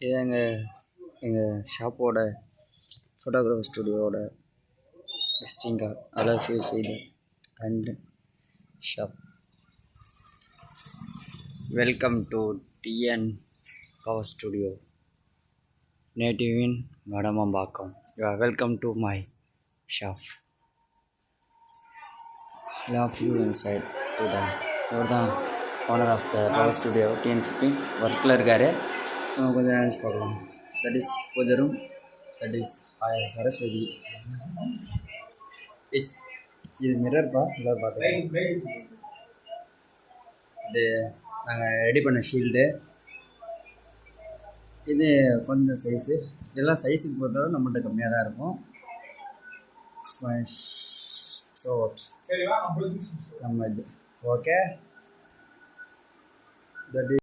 இது எங்கள் ஷாப்போட ஃபோட்டோகிராஃபர் ஸ்டுடியோவோட visiting card. I love you செய்து and shop. Welcome to TN power studio, native in Vadamambakkam. You are welcome to my shop. Love you inside to the. அவர் தான் owner of the power studio டிஎன்15 ஒர்க்கில் இருக்கார். கொஞ்சம் நினச்சி பார்க்கலாம். That is puja room, that is Saraswati. இது மிரர்ப்பா, இல்லை பார்த்து இது நாங்கள் ரெடி பண்ண ஷீல்டு. இது கொஞ்சம் சைஸு, இதெல்லாம் சைஸுக்கு பொறுத்தவரை நம்மகிட்ட கம்மியாக தான் இருக்கும். ஸோ நம்ம இது ஓகே. தட்